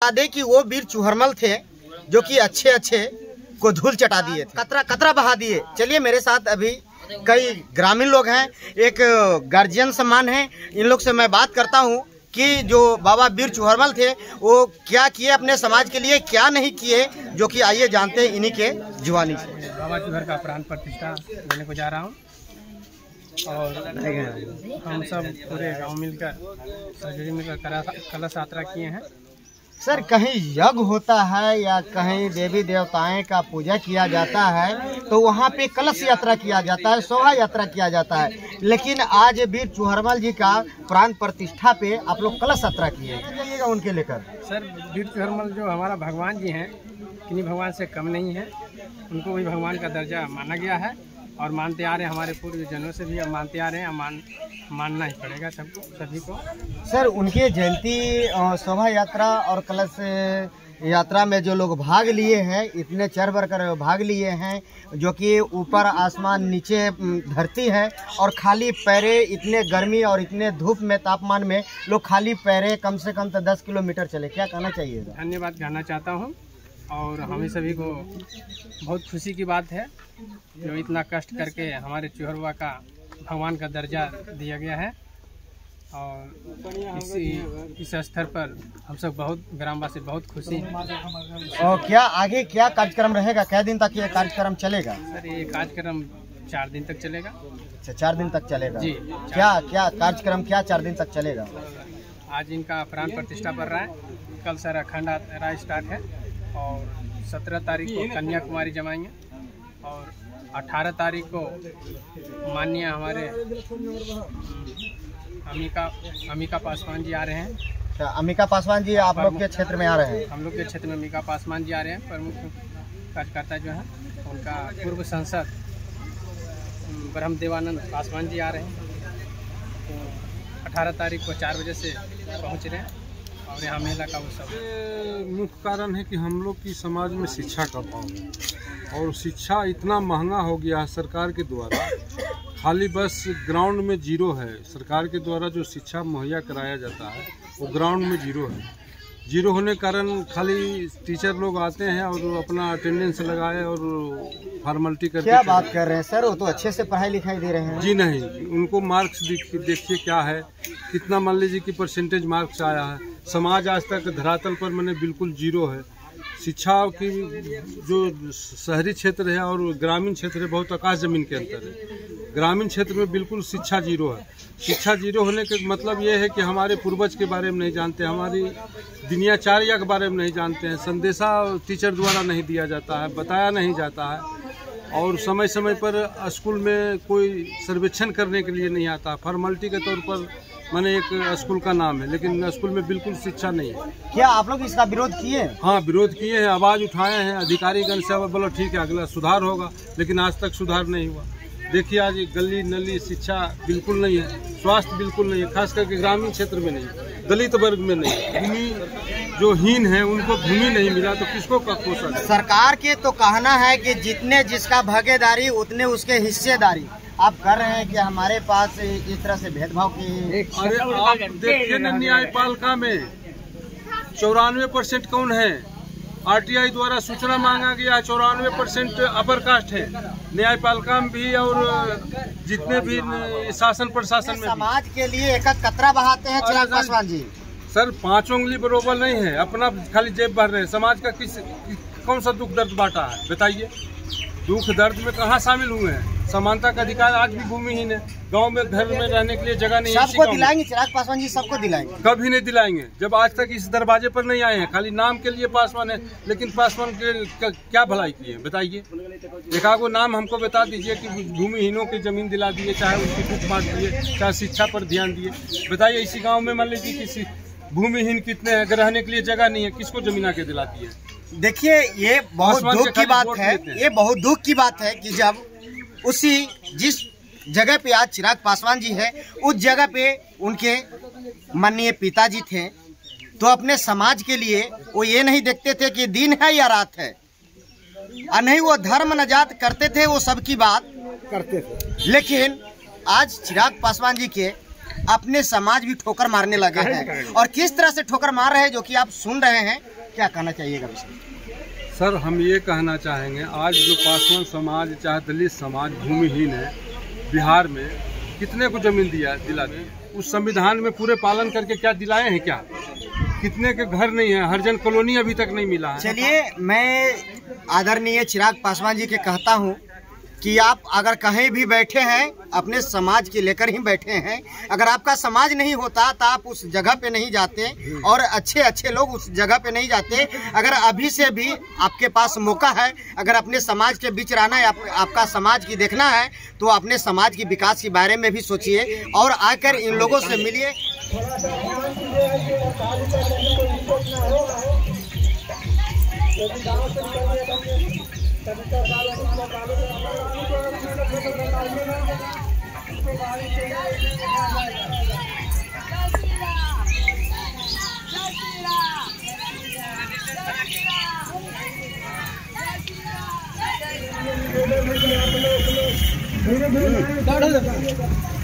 बता दें कि वो वीर चूहरमल थे जो कि अच्छे को धूल चटा दिए थे, कतरा बहा दिए। चलिए मेरे साथ अभी कई ग्रामीण लोग हैं, एक गार्जियन सम्मान है, इन लोग से मैं बात करता हूँ कि जो बाबा वीर चूहरमल थे वो क्या किए अपने समाज के लिए, क्या नहीं किए, जो कि आइए जानते हैं इन्हीं के जुबानी से। बाबा चूहर का प्राण प्रतिष्ठा देने को जा रहा हूँ और हम सब पूरे गांव मिलकर कलश यात्रा किए हैं। सर, कहीं यज्ञ होता है या कहीं देवी देवताएं का पूजा किया जाता है तो वहाँ पे कलश यात्रा किया जाता है, शोभा यात्रा किया जाता है, लेकिन आज वीर चूहरमल जी का प्राण प्रतिष्ठा पे आप लोग कलश यात्रा किए, जाइएगा उनके लेकर। सर, वीर चूहरमल जो हमारा भगवान जी हैं, किन्हीं भगवान से कम नहीं है, उनको भी भगवान का दर्जा माना गया है और मानते आ रहे हैं, हमारे पूर्वजनों से भी मानते आ रहे हैं, मानना ही पड़ेगा सबको, सभी को। सर, उनके जयंती शोभा यात्रा और कलश यात्रा में जो लोग भाग लिए हैं, इतने चढ़ बढ़कर भाग लिए हैं, जो कि ऊपर आसमान नीचे धरती है और खाली पैरे, इतने गर्मी और इतने धूप में तापमान में लोग खाली पैरे कम से कम तो 10 किलोमीटर चले, क्या कहना चाहिए? धन्यवाद कहना चाहता हूँ और हमें सभी को बहुत खुशी की बात है जो इतना कष्ट करके हमारे चूहरवा का भगवान का दर्जा दिया गया है और इस स्तर पर हम सब बहुत ग्रामवासी बहुत खुशी हैं। और क्या आगे क्या कार्यक्रम रहेगा, कै दिन तक ये कार्यक्रम चलेगा? सर, ये कार्यक्रम 4 दिन तक चलेगा। अच्छा, 4 दिन तक चलेगा जी। क्या कार्यक्रम 4 दिन तक चलेगा? आज इनका प्राण प्रतिष्ठा पर रहा है, कल सारा खंड यात्रा स्टार्ट है और 17 तारीख को कन्याकुमारी जमाएंगे और 18 तारीख को माननीय हमारे अमिका पासवान जी आ रहे हैं। अच्छा, अमिका पासवान जी आप लोग के क्षेत्र में आ रहे हैं? हम लोग के क्षेत्र में अमिका पासवान जी आ रहे हैं। प्रमुख कार्यकर्ता जो है उनका पूर्व सांसद ब्रह्मदेवानंद पासवान जी आ रहे हैं। तो 18 तारीख को 4 बजे से पहुँच रहे हैं और यहाँ मेला का उत्सव। मुख्य कारण है कि हम लोग की समाज में शिक्षा का अभाव है और शिक्षा इतना महंगा हो गया है सरकार के द्वारा, खाली बस ग्राउंड में जीरो है। सरकार के द्वारा जो शिक्षा मुहैया कराया जाता है वो ग्राउंड में जीरो है। जीरो होने के कारण खाली टीचर लोग आते हैं और अपना अटेंडेंस लगाए और फॉर्मेलिटी करके। क्या बात कर रहे हैं सर, वो तो अच्छे से पढ़ाई लिखाई दे रहे हैं। जी नहीं, उनको मार्क्स देखिए क्या है, कितना मान लीजिए कि परसेंटेज मार्क्स आया है। समाज आज तक धरातल पर मैंने बिल्कुल जीरो है। शिक्षा की जो शहरी क्षेत्र है और ग्रामीण क्षेत्र है, बहुत आकाश जमीन के अंतर है। ग्रामीण क्षेत्र में बिल्कुल शिक्षा जीरो है। शिक्षा जीरो होने का मतलब ये है कि हमारे पूर्वज के बारे में नहीं जानते, हमारी दिनचर्या के बारे में नहीं जानते हैं, संदेशा टीचर द्वारा नहीं दिया जाता है, बताया नहीं जाता है और समय समय पर स्कूल में कोई सर्वेक्षण करने के लिए नहीं आता। फॉर्मेलिटी के तौर पर मैंने एक स्कूल का नाम है, लेकिन स्कूल में बिल्कुल शिक्षा नहीं है। क्या आप लोग इसका विरोध किए? हाँ, विरोध किए हैं, आवाज़ उठाए हैं, अधिकारीगण से बोलो ठीक है अगला सुधार होगा, लेकिन आज तक सुधार नहीं हुआ। देखिए आज गली नली शिक्षा बिल्कुल नहीं है, स्वास्थ्य बिल्कुल नहीं है, खास करके ग्रामीण क्षेत्र में नहीं, दलित वर्ग में नहीं। भूमि जो हीन है उनको भूमि नहीं मिला तो किसको पोषण? सरकार के तो कहना है कि जितने जिसका भागीदारी उतने उसके हिस्सेदारी। आप कर रहे हैं कि हमारे पास इस तरह से भेदभाव की। अरे आप देखिए ना, न्यायपालिका में 94% कौन है? RTI द्वारा सूचना मांगा गया, 94% अपर कास्ट है न्यायपालिका में भी और जितने भी शासन प्रशासन में। समाज के लिए एक कतरा बहाते हैं चिराग पासवान जी। सर, 5 उंगली बरोबर नहीं है, अपना खाली जेब भर रहे हैं। समाज का कौन सा दुख दर्द बांटा है बताइए? दुख दर्द में कहाँ शामिल हुए हैं? समानता का अधिकार आज भी भूमिहीन है। गांव में घर में रहने के लिए जगह नहीं है। सबको दिलाएंगे चिराग पासवान जी, सबको दिलाएंगे। कभी नहीं दिलाएंगे जब आज तक इस दरवाजे पर नहीं आए हैं। खाली नाम के लिए पासवान है, लेकिन पासवान के क्या भलाई की है बताइए? एकागो नाम हमको बता दीजिए कि भूमिहीनों की जमीन दिला दिए, चाहे उनकी कुछ बांट दिए, चाहे शिक्षा पर ध्यान दिए। बताइए इसी गाँव में मान लीजिए किसी भूमिहीन कितने हैं, रहने के लिए जगह नहीं है, किसको जमीन आके दिलाती है? देखिए, ये बहुत दुख की बात है, ये बहुत दुख की बात है कि जब जिस जगह पे आज चिराग पासवान जी है, उस जगह पे उनके माननीय पिताजी थे, तो अपने समाज के लिए वो ये नहीं देखते थे कि दिन है या रात है, और नहीं वो धर्म न जात करते थे, वो सबकी बात करते थे। लेकिन आज चिराग पासवान जी के अपने समाज भी ठोकर मारने लगे हैं, और किस तरह से ठोकर मार रहे हैं जो कि आप सुन रहे हैं क्या कहना चाहिएगा विषय? सर हम ये कहना चाहेंगे, आज जो पासवान समाज चाहे दलित समाज भूमिहीन है, बिहार में कितने को जमीन दिला दी, उस संविधान में पूरे पालन करके क्या दिलाए हैं? क्या कितने के घर नहीं है, हरिजन कॉलोनी अभी तक नहीं मिला है। चलिए, मैं आदरणीय चिराग पासवान जी के कहता हूं कि आप अगर कहीं भी बैठे हैं अपने समाज के लेकर ही बैठे हैं। अगर आपका समाज नहीं होता तो आप उस जगह पे नहीं जाते और अच्छे अच्छे लोग उस जगह पे नहीं जाते। अगर अभी से भी आपके पास मौका है, अगर अपने समाज के बीच रहना है, आपका समाज की देखना है, तो अपने समाज की विकास के बारे में भी सोचिए और आकर इन लोगों से मिलिए। धीरे धीरे